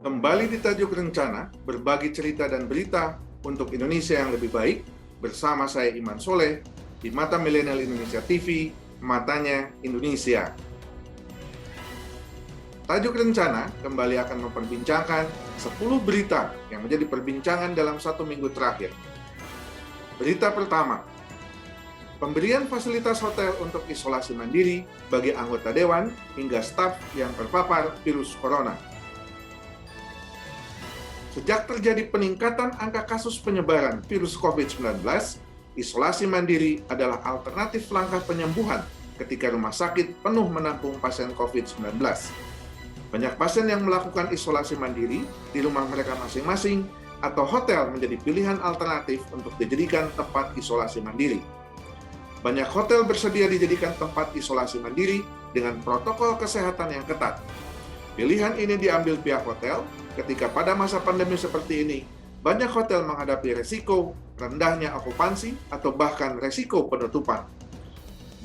Kembali di Tajuk Rencana, berbagi cerita dan berita untuk Indonesia yang lebih baik, bersama saya Iman Soleh, di Mata Milenial Indonesia TV, Matanya Indonesia. Tajuk Rencana kembali akan memperbincangkan 10 berita yang menjadi perbincangan dalam 1 minggu terakhir. Berita pertama, pemberian fasilitas hotel untuk isolasi mandiri bagi anggota dewan hingga staf yang terpapar virus corona. Sejak terjadi peningkatan angka kasus penyebaran virus COVID-19, isolasi mandiri adalah alternatif langkah penyembuhan ketika rumah sakit penuh menampung pasien COVID-19. Banyak pasien yang melakukan isolasi mandiri di rumah mereka masing-masing atau hotel menjadi pilihan alternatif untuk dijadikan tempat isolasi mandiri. Banyak hotel bersedia dijadikan tempat isolasi mandiri dengan protokol kesehatan yang ketat. Pilihan ini diambil pihak hotel ketika pada masa pandemi seperti ini, banyak hotel menghadapi resiko rendahnya okupansi atau bahkan resiko penutupan.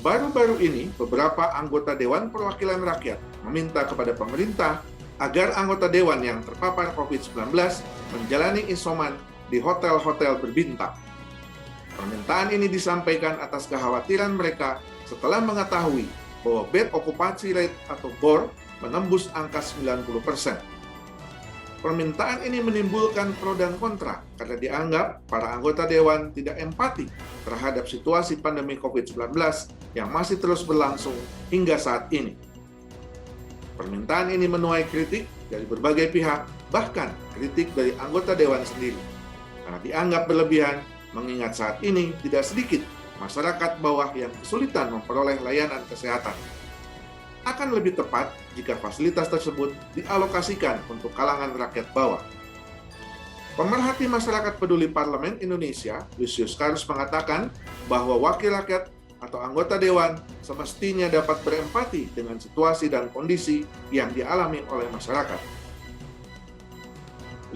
Baru-baru ini, beberapa anggota Dewan Perwakilan Rakyat meminta kepada pemerintah agar anggota Dewan yang terpapar COVID-19 menjalani isoman di hotel-hotel berbintang. Permintaan ini disampaikan atas kekhawatiran mereka setelah mengetahui bahwa bed occupancy rate atau BOR menembus angka 90%. Permintaan ini menimbulkan pro dan kontra karena dianggap para anggota dewan tidak empati terhadap situasi pandemi COVID-19 yang masih terus berlangsung hingga saat ini. Permintaan ini menuai kritik dari berbagai pihak, bahkan kritik dari anggota dewan sendiri, karena dianggap berlebihan mengingat saat ini tidak sedikit masyarakat bawah yang kesulitan memperoleh layanan kesehatan. Akan lebih tepat jika fasilitas tersebut dialokasikan untuk kalangan rakyat bawah. Pemerhati Masyarakat Peduli Parlemen Indonesia, Lucius Karus, mengatakan bahwa wakil rakyat atau anggota dewan semestinya dapat berempati dengan situasi dan kondisi yang dialami oleh masyarakat.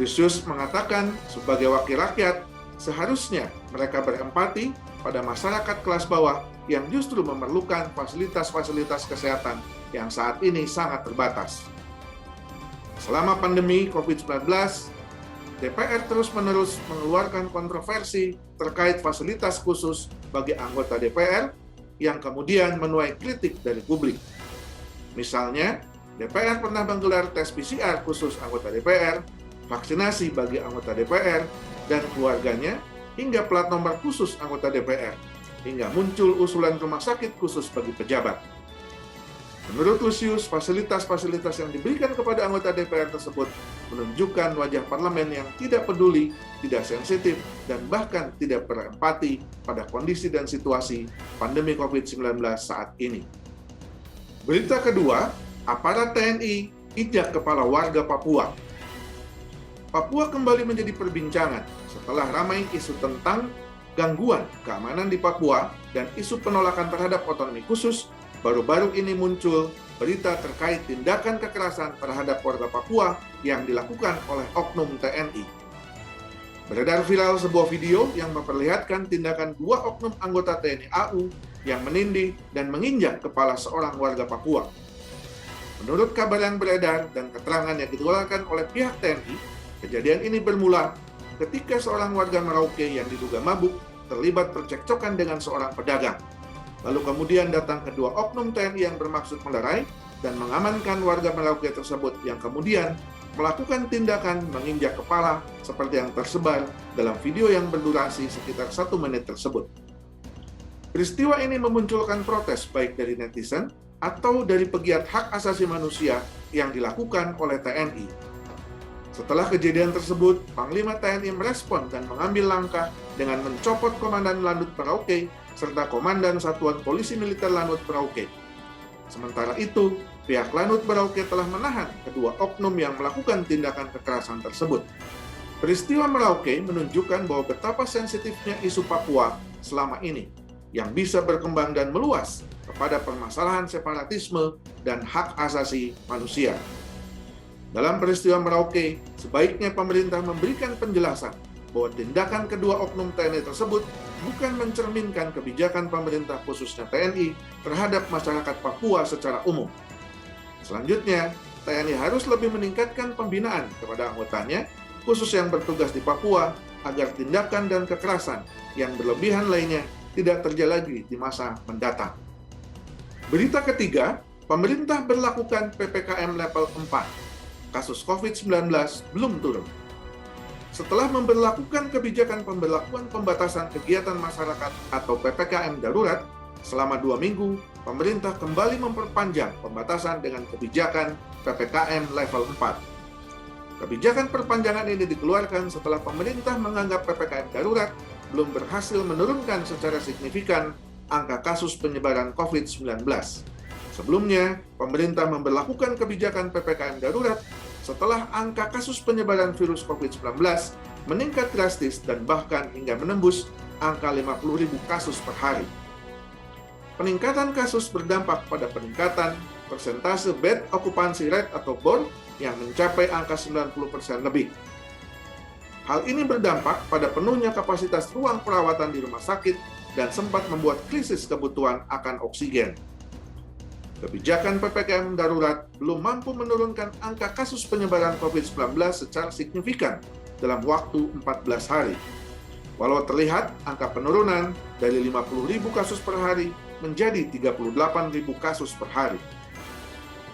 Lucius mengatakan sebagai wakil rakyat, seharusnya mereka berempati pada masyarakat kelas bawah yang justru memerlukan fasilitas-fasilitas kesehatan yang saat ini sangat terbatas. Selama pandemi COVID-19, DPR terus-menerus mengeluarkan kontroversi terkait fasilitas khusus bagi anggota DPR yang kemudian menuai kritik dari publik. Misalnya, DPR pernah menggelar tes PCR khusus anggota DPR, vaksinasi bagi anggota DPR dan keluarganya, hingga plat nomor khusus anggota DPR, hingga muncul usulan rumah sakit khusus bagi pejabat. Menurut Lucius, fasilitas-fasilitas yang diberikan kepada anggota DPR tersebut menunjukkan wajah parlemen yang tidak peduli, tidak sensitif, dan bahkan tidak berempati pada kondisi dan situasi pandemi COVID-19 saat ini. Berita kedua, aparat TNI injak kepala warga Papua. Papua kembali menjadi perbincangan setelah ramai isu tentang gangguan keamanan di Papua dan isu penolakan terhadap otonomi khusus. Baru-baru ini muncul berita terkait tindakan kekerasan terhadap warga Papua yang dilakukan oleh oknum TNI. Beredar viral sebuah video yang memperlihatkan tindakan 2 oknum anggota TNI AU yang menindih dan menginjak kepala seorang warga Papua. Menurut kabar yang beredar dan keterangan yang dikeluarkan oleh pihak TNI, kejadian ini bermula ketika seorang warga Merauke yang diduga mabuk terlibat percekcokan dengan seorang pedagang. Lalu kemudian datang kedua oknum TNI yang bermaksud melerai dan mengamankan warga Merauke tersebut yang kemudian melakukan tindakan menginjak kepala seperti yang tersebar dalam video yang berdurasi sekitar 1 menit tersebut. Peristiwa ini memunculkan protes baik dari netizen atau dari pegiat hak asasi manusia yang dilakukan oleh TNI. Setelah kejadian tersebut, Panglima TNI merespon dan mengambil langkah dengan mencopot Komandan Lanut Merauke serta Komandan Satuan Polisi Militer Lanut Merauke. Sementara itu, pihak Lanut Merauke telah menahan kedua oknum yang melakukan tindakan kekerasan tersebut. Peristiwa Merauke menunjukkan bahwa betapa sensitifnya isu Papua selama ini, yang bisa berkembang dan meluas kepada permasalahan separatisme dan hak asasi manusia. Dalam peristiwa Merauke, sebaiknya pemerintah memberikan penjelasan bahwa tindakan kedua oknum TNI tersebut bukan mencerminkan kebijakan pemerintah khususnya TNI terhadap masyarakat Papua secara umum. Selanjutnya, TNI harus lebih meningkatkan pembinaan kepada anggotanya, khusus yang bertugas di Papua, agar tindakan dan kekerasan yang berlebihan lainnya tidak terjadi lagi di masa mendatang. Berita ketiga, pemerintah berlakukan PPKM level 4. Kasus COVID-19 belum turun. Setelah memberlakukan kebijakan pemberlakuan pembatasan kegiatan masyarakat atau PPKM darurat, selama 2 minggu, pemerintah kembali memperpanjang pembatasan dengan kebijakan PPKM level 4. Kebijakan perpanjangan ini dikeluarkan setelah pemerintah menganggap PPKM darurat belum berhasil menurunkan secara signifikan angka kasus penyebaran COVID-19. Sebelumnya, pemerintah memberlakukan kebijakan PPKM darurat setelah angka kasus penyebaran virus COVID-19 meningkat drastis dan bahkan hingga menembus angka 50.000 kasus per hari. Peningkatan kasus berdampak pada peningkatan persentase bed occupancy rate atau BOR yang mencapai angka 90% lebih. Hal ini berdampak pada penuhnya kapasitas ruang perawatan di rumah sakit dan sempat membuat krisis kebutuhan akan oksigen. Kebijakan PPKM darurat belum mampu menurunkan angka kasus penyebaran COVID-19 secara signifikan dalam waktu 14 hari. Walau terlihat angka penurunan dari 50.000 kasus per hari menjadi 38.000 kasus per hari.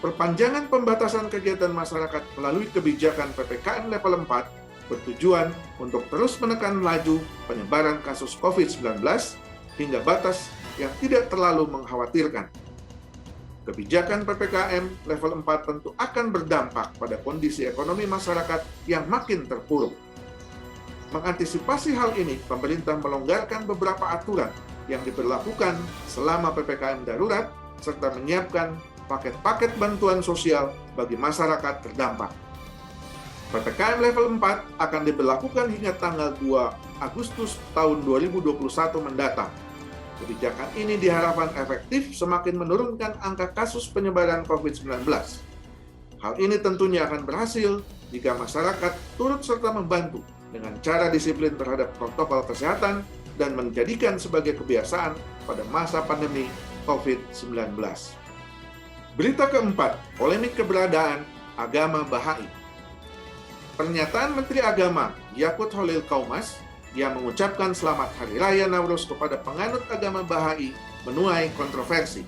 Perpanjangan pembatasan kegiatan masyarakat melalui kebijakan PPKM level 4 bertujuan untuk terus menekan laju penyebaran kasus COVID-19 hingga batas yang tidak terlalu mengkhawatirkan. Kebijakan PPKM level 4 tentu akan berdampak pada kondisi ekonomi masyarakat yang makin terpuruk. Mengantisipasi hal ini, pemerintah melonggarkan beberapa aturan yang diberlakukan selama PPKM darurat serta menyiapkan paket-paket bantuan sosial bagi masyarakat terdampak. PPKM level 4 akan diberlakukan hingga tanggal 2 Agustus tahun 2021 mendatang. Kebijakan ini diharapkan efektif semakin menurunkan angka kasus penyebaran COVID-19. Hal ini tentunya akan berhasil jika masyarakat turut serta membantu dengan cara disiplin terhadap protokol kesehatan dan menjadikan sebagai kebiasaan pada masa pandemi COVID-19. Berita keempat, polemik keberadaan agama Bahai. Pernyataan Menteri Agama Yakut Holil Kaumas yang mengucapkan selamat Hari Raya Nowruz kepada penganut agama Bahai menuai kontroversi.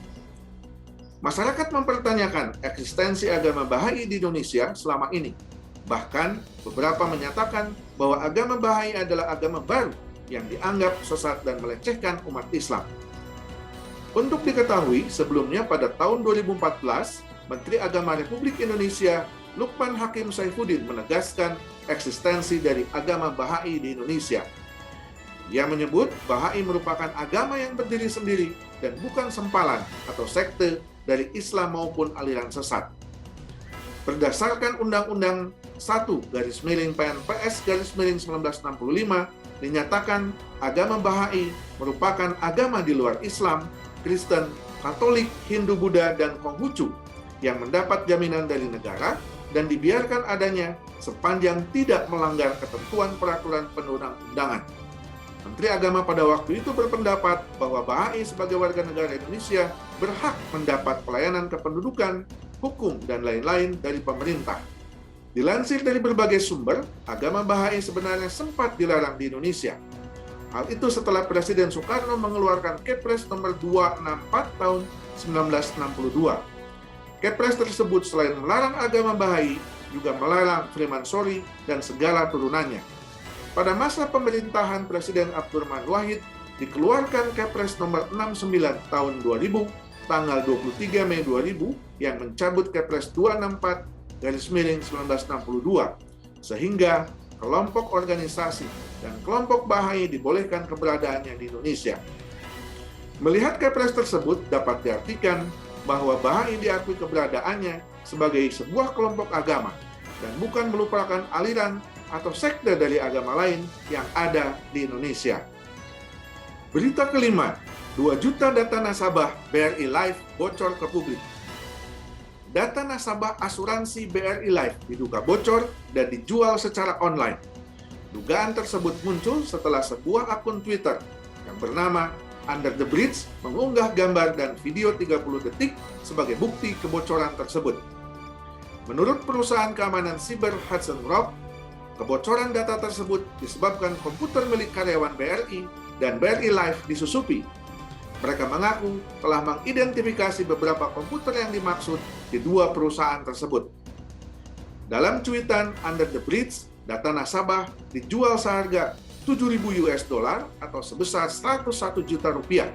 Masyarakat mempertanyakan eksistensi agama Bahai di Indonesia selama ini. Bahkan, beberapa menyatakan bahwa agama Bahai adalah agama baru yang dianggap sesat dan melecehkan umat Islam. Untuk diketahui, sebelumnya pada tahun 2014, Menteri Agama Republik Indonesia Lukman Hakim Saifuddin menegaskan eksistensi dari agama Bahai di Indonesia. Ia menyebut Bahai merupakan agama yang berdiri sendiri dan bukan sempalan atau sekte dari Islam maupun aliran sesat. Berdasarkan Undang-Undang 1/PNPS/1965 dinyatakan agama Bahai merupakan agama di luar Islam, Kristen, Katolik, Hindu, Buddha, dan Konghucu yang mendapat jaminan dari negara dan dibiarkan adanya sepanjang tidak melanggar ketentuan peraturan perundang-undangan. Menteri Agama pada waktu itu berpendapat bahwa Bahai sebagai warga negara Indonesia berhak mendapat pelayanan kependudukan, hukum, dan lain-lain dari pemerintah. Dilansir dari berbagai sumber, agama Bahai sebenarnya sempat dilarang di Indonesia. Hal itu setelah Presiden Soekarno mengeluarkan Kepres nomor 264 tahun 1962. Kepres tersebut selain melarang agama Bahai, juga melarang Freemansori dan segala turunannya. Pada masa pemerintahan Presiden Abdurrahman Wahid, dikeluarkan Kepres nomor 69 tahun 2000, tanggal 23 Mei 2000, yang mencabut Kepres 264/1962, sehingga kelompok organisasi dan kelompok Bahai dibolehkan keberadaannya di Indonesia. Melihat Kepres tersebut dapat diartikan bahwa Bahai diakui keberadaannya sebagai sebuah kelompok agama dan bukan merupakan aliran atau sekte dari agama lain yang ada di Indonesia. Berita kelima, 2 juta data nasabah BRI Life bocor ke publik. Data nasabah asuransi BRI Life diduga bocor dan dijual secara online. Dugaan tersebut muncul setelah sebuah akun Twitter yang bernama Under the Bridge mengunggah gambar dan video 30 detik sebagai bukti kebocoran tersebut. Menurut perusahaan keamanan siber Hudson Rock, kebocoran data tersebut disebabkan komputer milik karyawan BRI dan BRI Live disusupi. Mereka mengaku telah mengidentifikasi beberapa komputer yang dimaksud di dua perusahaan tersebut. Dalam cuitan Under the Bridge, data nasabah dijual seharga $7.000 atau sebesar 101 juta rupiah.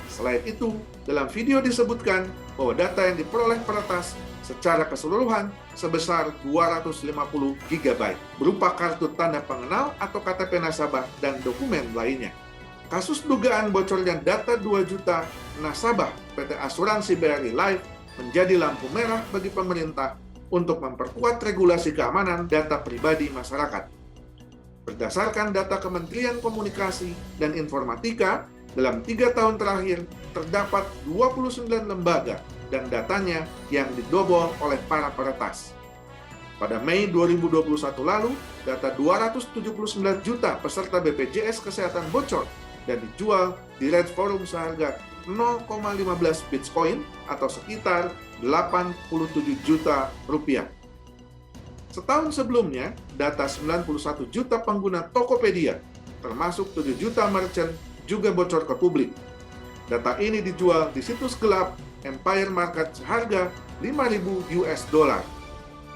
Selain itu, dalam video disebutkan bahwa data yang diperoleh peretas secara keseluruhan sebesar 250 GB berupa kartu tanda pengenal atau KTP nasabah dan dokumen lainnya. Kasus dugaan bocornya data 2 juta nasabah PT Asuransi BRI Life menjadi lampu merah bagi pemerintah untuk memperkuat regulasi keamanan data pribadi masyarakat. Berdasarkan data Kementerian Komunikasi dan Informatika, dalam 3 tahun terakhir terdapat 29 lembaga dan datanya yang dibobol oleh para peretas. Pada Mei 2021 lalu, data 279 juta peserta BPJS Kesehatan bocor dan dijual di Red Forum seharga 0,15 Bitcoin atau sekitar 87 juta rupiah. Setahun sebelumnya, data 91 juta pengguna Tokopedia, termasuk 7 juta merchant, juga bocor ke publik. Data ini dijual di situs gelap Empire Market seharga $5.000.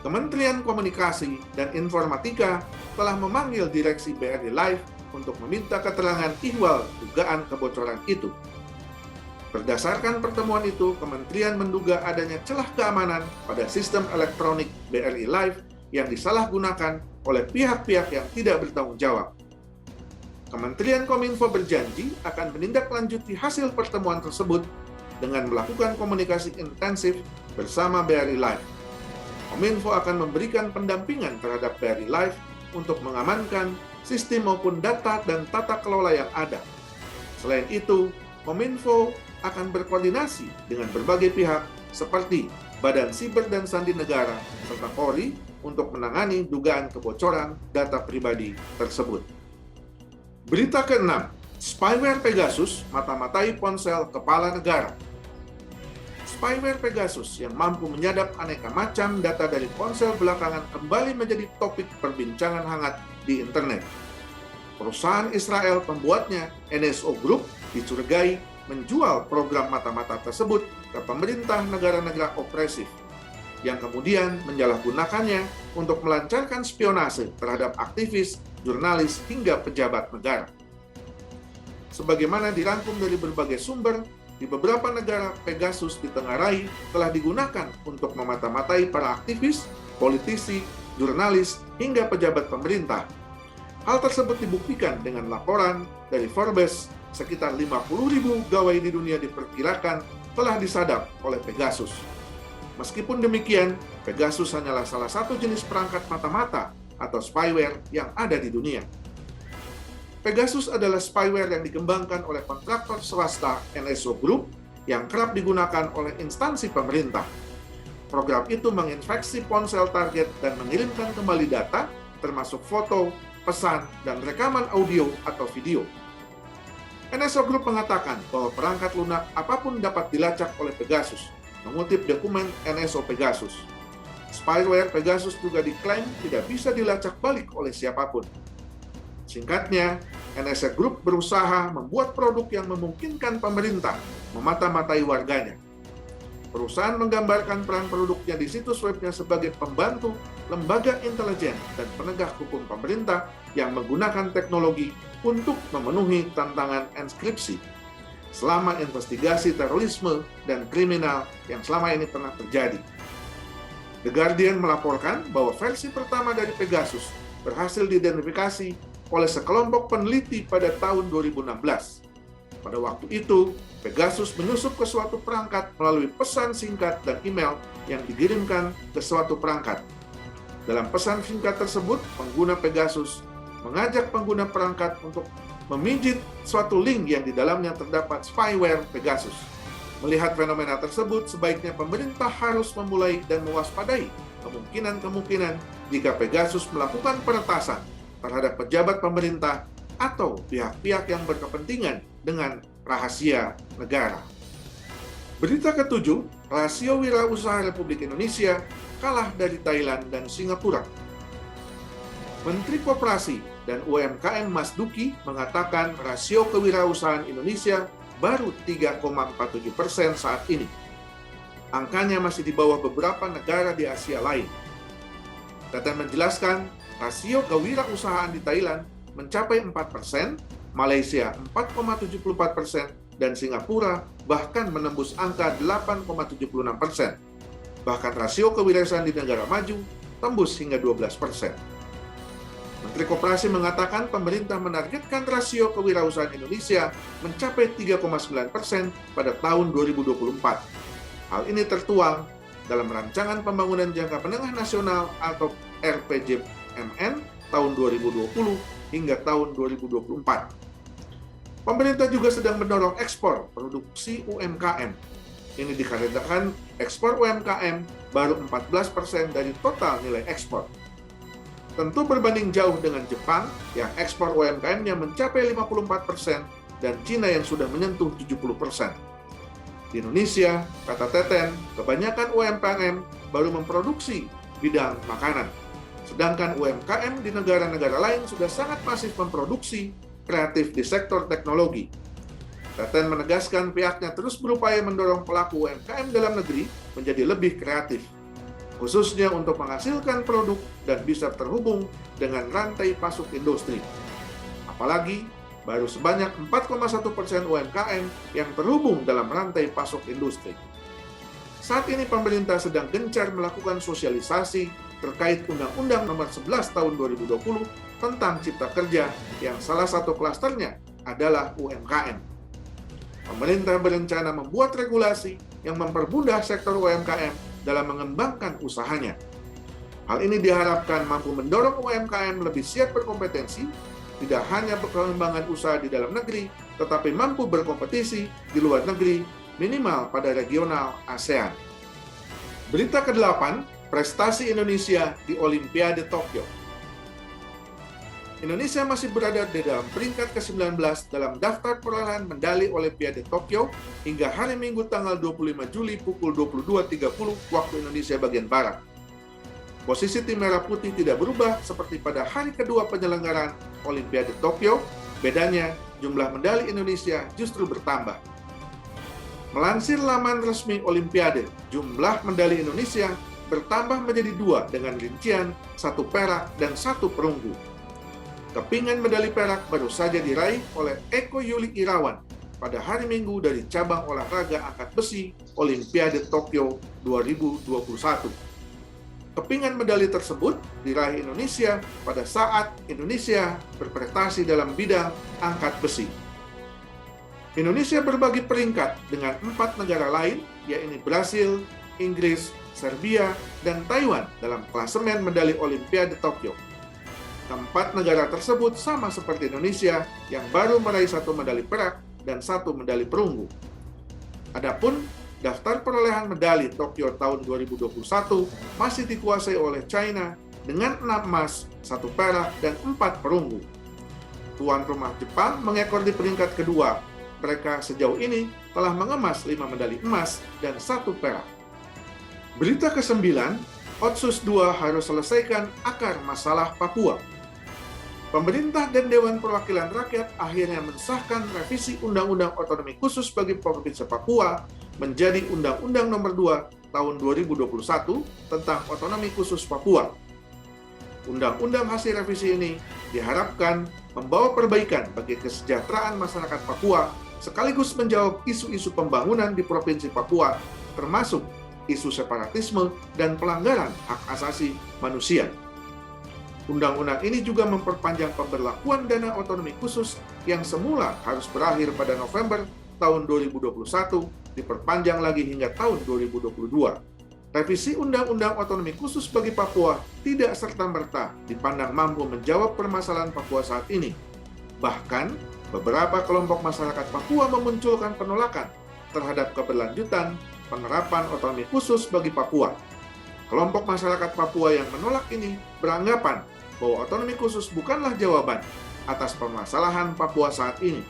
Kementerian Komunikasi dan Informatika telah memanggil direksi BRI Live untuk meminta keterangan ihwal dugaan kebocoran itu. Berdasarkan pertemuan itu, kementerian menduga adanya celah keamanan pada sistem elektronik BRI Live yang disalahgunakan oleh pihak-pihak yang tidak bertanggung jawab. Kementerian Kominfo berjanji akan menindaklanjuti hasil pertemuan tersebut dengan melakukan komunikasi intensif bersama BRI Live. Kominfo akan memberikan pendampingan terhadap BRI Live untuk mengamankan sistem maupun data dan tata kelola yang ada. Selain itu, Kominfo akan berkoordinasi dengan berbagai pihak seperti Badan Siber dan Sandi Negara serta Polri untuk menangani dugaan kebocoran data pribadi tersebut. Berita ke-6, spyware Pegasus mata-matai ponsel kepala negara. Spyware Pegasus yang mampu menyadap aneka macam data dari ponsel belakangan kembali menjadi topik perbincangan hangat di internet. Perusahaan Israel pembuatnya, NSO Group, dicurigai menjual program mata-mata tersebut ke pemerintah negara-negara opresif, yang kemudian menyalahgunakannya untuk melancarkan spionase terhadap aktivis, jurnalis, hingga pejabat negara. Sebagaimana dirangkum dari berbagai sumber, di beberapa negara Pegasus ditengarai telah digunakan untuk memata-matai para aktivis, politisi, jurnalis, hingga pejabat pemerintah. Hal tersebut dibuktikan dengan laporan dari Forbes, sekitar 50.000 gawai di dunia diperkirakan telah disadap oleh Pegasus. Meskipun demikian, Pegasus hanyalah salah satu jenis perangkat mata-mata atau spyware yang ada di dunia. Pegasus adalah spyware yang dikembangkan oleh kontraktor swasta NSO Group yang kerap digunakan oleh instansi pemerintah. Program itu menginfeksi ponsel target dan mengirimkan kembali data, termasuk foto, pesan, dan rekaman audio atau video. NSO Group mengatakan bahwa perangkat lunak apapun dapat dilacak oleh Pegasus, mengutip dokumen NSO Pegasus. Spyware Pegasus juga diklaim tidak bisa dilacak balik oleh siapapun. Singkatnya, NSO Group berusaha membuat produk yang memungkinkan pemerintah memata-matai warganya. Perusahaan menggambarkan peran produknya di situs webnya sebagai pembantu lembaga intelijen dan penegak hukum pemerintah yang menggunakan teknologi untuk memenuhi tantangan enskripsi selama investigasi terorisme dan kriminal yang selama ini pernah terjadi. The Guardian melaporkan bahwa versi pertama dari Pegasus berhasil diidentifikasi oleh sekelompok peneliti pada tahun 2016. Pada waktu itu, Pegasus menyusup ke suatu perangkat melalui pesan singkat dan email yang dikirimkan ke suatu perangkat. Dalam pesan singkat tersebut, pengguna Pegasus mengajak pengguna perangkat untuk memijit suatu link yang di dalamnya terdapat spyware Pegasus. Melihat fenomena tersebut, sebaiknya pemerintah harus memulai dan mewaspadai kemungkinan-kemungkinan jika Pegasus melakukan peretasan terhadap pejabat pemerintah atau pihak-pihak yang berkepentingan dengan rahasia negara. Berita ke-7, rasio wirausaha Republik Indonesia kalah dari Thailand dan Singapura. Menteri Koperasi dan UMKM Mas Duki mengatakan rasio kewirausahaan Indonesia baru 3,47% saat ini. Angkanya masih di bawah beberapa negara di Asia lain. Teten menjelaskan, rasio kewirausahaan di Thailand mencapai 4%, Malaysia 4,74%, dan Singapura bahkan menembus angka 8,76%. Bahkan rasio kewirausahaan di negara maju tembus hingga 12%. Menteri Koperasi mengatakan pemerintah menargetkan rasio kewirausahaan Indonesia mencapai 3,9% pada tahun 2024. Hal ini tertuang dalam Rancangan Pembangunan Jangka Menengah Nasional atau RPJMN tahun 2020 hingga tahun 2024. Pemerintah juga sedang mendorong ekspor produksi UMKM. Ini dikarenakan ekspor UMKM baru 14% dari total nilai ekspor. Tentu berbanding jauh dengan Jepang yang ekspor UMKM-nya mencapai 54% dan Cina yang sudah menyentuh 70%. Di Indonesia, kata Teten, kebanyakan UMKM baru memproduksi bidang makanan. Sedangkan UMKM di negara-negara lain sudah sangat masif memproduksi kreatif di sektor teknologi. Teten menegaskan pihaknya terus berupaya mendorong pelaku UMKM dalam negeri menjadi lebih kreatif, khususnya untuk menghasilkan produk dan bisa terhubung dengan rantai pasok industri. Apalagi, baru sebanyak 4,1% UMKM yang terhubung dalam rantai pasok industri. Saat ini pemerintah sedang gencar melakukan sosialisasi terkait Undang-Undang Nomor 11 Tahun 2020 tentang Cipta Kerja yang salah satu klasternya adalah UMKM. Pemerintah berencana membuat regulasi yang mempermudah sektor UMKM dalam mengembangkan usahanya. Hal ini diharapkan mampu mendorong UMKM lebih siap berkompetensi, tidak hanya pengembangan usaha di dalam negeri, tetapi mampu berkompetisi di luar negeri, minimal pada regional ASEAN. Berita ke-8, prestasi Indonesia di Olimpiade Tokyo. Indonesia masih berada di dalam peringkat ke-19 dalam daftar perolehan medali Olimpiade Tokyo hingga hari Minggu tanggal 25 Juli pukul 22.30 waktu Indonesia bagian Barat. Posisi tim merah putih tidak berubah seperti pada hari kedua penyelenggaraan Olimpiade Tokyo, bedanya jumlah medali Indonesia justru bertambah. Melansir laman resmi Olimpiade, jumlah medali Indonesia bertambah menjadi 2 dengan rincian 1 perak dan 1 perunggu. Kepingan medali perak baru saja diraih oleh Eko Yuli Irawan pada hari Minggu dari cabang olahraga angkat besi Olimpiade Tokyo 2021. Kepingan medali tersebut diraih Indonesia pada saat Indonesia berprestasi dalam bidang angkat besi. Indonesia berbagi peringkat dengan 4 negara lain, yaitu Brasil, Inggris, Serbia, dan Taiwan dalam klasemen medali Olimpiade Tokyo. Keempat negara tersebut sama seperti Indonesia yang baru meraih 1 medali perak dan 1 medali perunggu. Adapun daftar perolehan medali Tokyo tahun 2021 masih dikuasai oleh China dengan 6 emas, 1 perak, dan 4 perunggu. Tuan rumah Jepang mengekor di peringkat kedua. Mereka sejauh ini telah mengemas 5 medali emas dan 1 perak. Berita ke-9, Otsus II harus selesaikan akar masalah Papua. Pemerintah dan Dewan Perwakilan Rakyat akhirnya mensahkan revisi Undang-Undang Otonomi Khusus bagi Provinsi Papua menjadi Undang-Undang Nomor 2 Tahun 2021 tentang Otonomi Khusus Papua. Undang-undang hasil revisi ini diharapkan membawa perbaikan bagi kesejahteraan masyarakat Papua sekaligus menjawab isu-isu pembangunan di Provinsi Papua, termasuk isu separatisme dan pelanggaran hak asasi manusia. Undang-undang ini juga memperpanjang pemberlakuan dana otonomi khusus yang semula harus berakhir pada November tahun 2021, diperpanjang lagi hingga tahun 2022. Revisi Undang-Undang Otonomi Khusus bagi Papua tidak serta-merta dipandang mampu menjawab permasalahan Papua saat ini. Bahkan, beberapa kelompok masyarakat Papua memunculkan penolakan terhadap keberlanjutan penerapan otonomi khusus bagi Papua. Kelompok masyarakat Papua yang menolak ini beranggapan bahwa otonomi khusus bukanlah jawaban atas permasalahan Papua saat ini.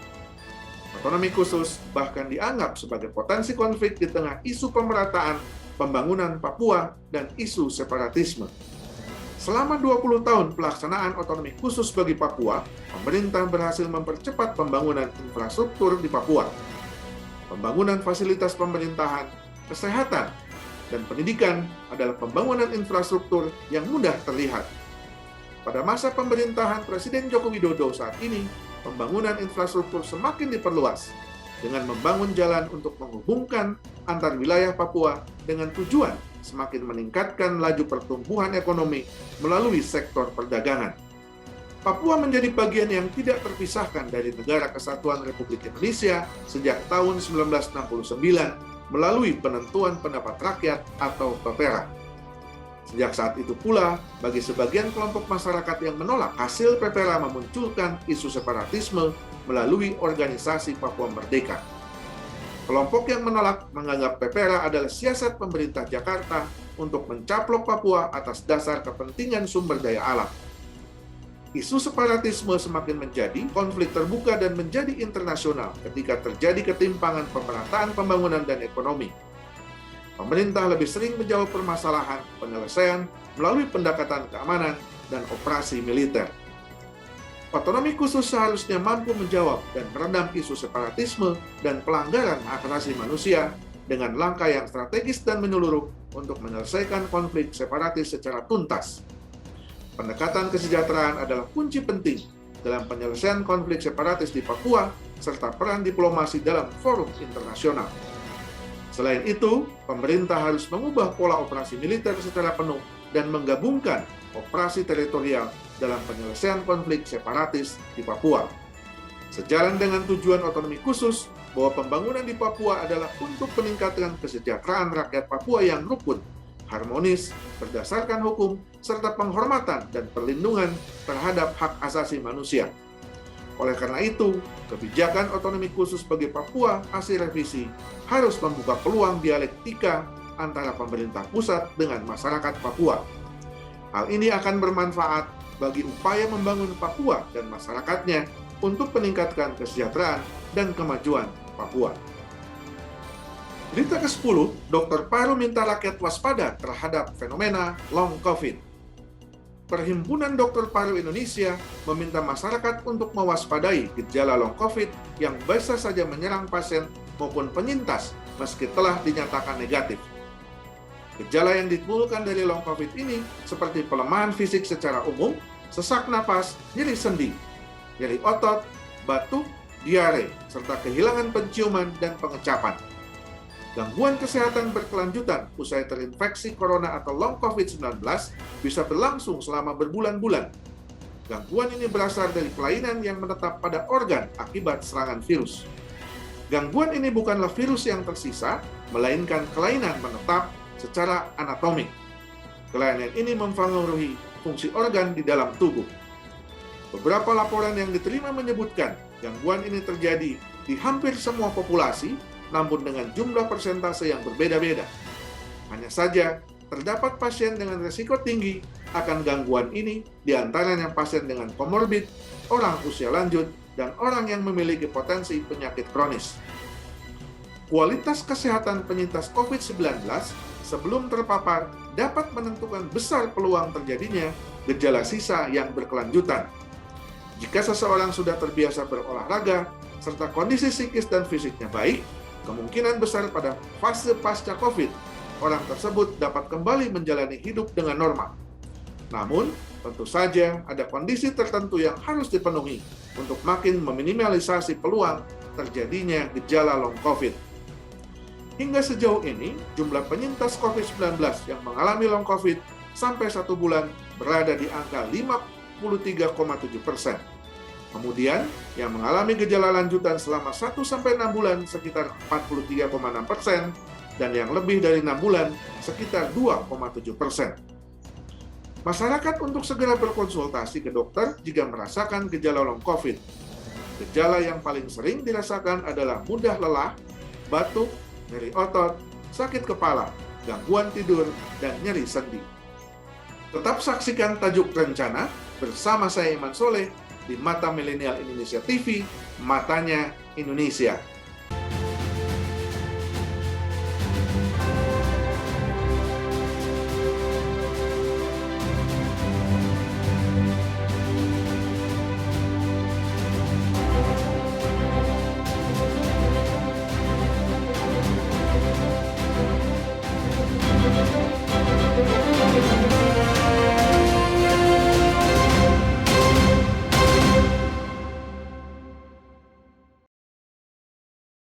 Otonomi khusus bahkan dianggap sebagai potensi konflik di tengah isu pemerataan pembangunan Papua, dan isu separatisme. Selama 20 tahun pelaksanaan otonomi khusus bagi Papua, pemerintah berhasil mempercepat pembangunan infrastruktur di Papua. Pembangunan fasilitas pemerintahan, kesehatan, dan pendidikan adalah pembangunan infrastruktur yang mudah terlihat. Pada masa pemerintahan Presiden Joko Widodo saat ini, pembangunan infrastruktur semakin diperluas dengan membangun jalan untuk menghubungkan antar wilayah Papua dengan tujuan semakin meningkatkan laju pertumbuhan ekonomi melalui sektor perdagangan. Papua menjadi bagian yang tidak terpisahkan dari Negara Kesatuan Republik Indonesia sejak tahun 1969 melalui penentuan pendapat rakyat atau PPRA. Sejak saat itu pula, bagi sebagian kelompok masyarakat yang menolak hasil PPRA memunculkan isu separatisme melalui organisasi Papua Merdeka. Kelompok yang menolak menganggap PPRA adalah siasat pemerintah Jakarta untuk mencaplok Papua atas dasar kepentingan sumber daya alam. Isu separatisme semakin menjadi konflik terbuka dan menjadi internasional ketika terjadi ketimpangan pemerataan pembangunan dan ekonomi. Pemerintah lebih sering menjawab permasalahan penyelesaian melalui pendekatan keamanan dan operasi militer. Otonomi khusus seharusnya mampu menjawab dan meredam isu separatisme dan pelanggaran hak asasi manusia dengan langkah yang strategis dan menyeluruh untuk menyelesaikan konflik separatis secara tuntas. Pendekatan kesejahteraan adalah kunci penting dalam penyelesaian konflik separatis di Papua serta peran diplomasi dalam forum internasional. Selain itu, pemerintah harus mengubah pola operasi militer secara penuh dan menggabungkan operasi teritorial dalam penyelesaian konflik separatis di Papua. Sejalan dengan tujuan otonomi khusus bahwa pembangunan di Papua adalah untuk meningkatkan kesejahteraan rakyat Papua yang rukun, harmonis, berdasarkan hukum, serta penghormatan dan perlindungan terhadap hak asasi manusia. Oleh karena itu, kebijakan otonomi khusus bagi Papua hasil revisi harus membuka peluang dialektika antara pemerintah pusat dengan masyarakat Papua. Hal ini akan bermanfaat bagi upaya membangun Papua dan masyarakatnya untuk meningkatkan kesejahteraan dan kemajuan Papua. Berita ke-10, Dr. Paru minta rakyat waspada terhadap fenomena long COVID. Perhimpunan Dokter Paru Indonesia meminta masyarakat untuk mewaspadai gejala long COVID yang bisa saja menyerang pasien maupun penyintas meski telah dinyatakan negatif. Gejala yang ditimbulkan dari long COVID ini seperti pelemahan fisik secara umum, sesak napas, nyeri sendi, nyeri otot, batuk, diare, serta kehilangan penciuman dan pengecapan. Gangguan kesehatan berkelanjutan usai terinfeksi corona atau long COVID-19 bisa berlangsung selama berbulan-bulan. Gangguan ini berasal dari kelainan yang menetap pada organ akibat serangan virus. Gangguan ini bukanlah virus yang tersisa, melainkan kelainan menetap secara anatomik. Kelainan ini mempengaruhi fungsi organ di dalam tubuh. Beberapa laporan yang diterima menyebutkan gangguan ini terjadi di hampir semua populasi, namun dengan jumlah persentase yang berbeda-beda. Hanya saja, terdapat pasien dengan risiko tinggi akan gangguan ini, di antaranya pasien dengan komorbid, orang usia lanjut, dan orang yang memiliki potensi penyakit kronis. Kualitas kesehatan penyintas COVID-19 sebelum terpapar dapat menentukan besar peluang terjadinya gejala sisa yang berkelanjutan. Jika seseorang sudah terbiasa berolahraga, serta kondisi psikis dan fisiknya baik, kemungkinan besar pada fase pasca COVID, orang tersebut dapat kembali menjalani hidup dengan normal. Namun, tentu saja ada kondisi tertentu yang harus dipenuhi untuk makin meminimalisasi peluang terjadinya gejala long COVID. Hingga sejauh ini, jumlah penyintas COVID-19 yang mengalami long COVID sampai 1 bulan berada di angka 53,7%. Kemudian, yang mengalami gejala lanjutan selama 1-6 bulan sekitar 43,6%, dan yang lebih dari 6 bulan sekitar 2,7%. Masyarakat untuk segera berkonsultasi ke dokter jika merasakan gejala long COVID. Gejala yang paling sering dirasakan adalah mudah lelah, batuk, nyeri otot, sakit kepala, gangguan tidur, dan nyeri sendi. Tetap saksikan Tajuk Rencana bersama saya Iman Soleh di Mata Milenial Indonesia TV, Matanya Indonesia.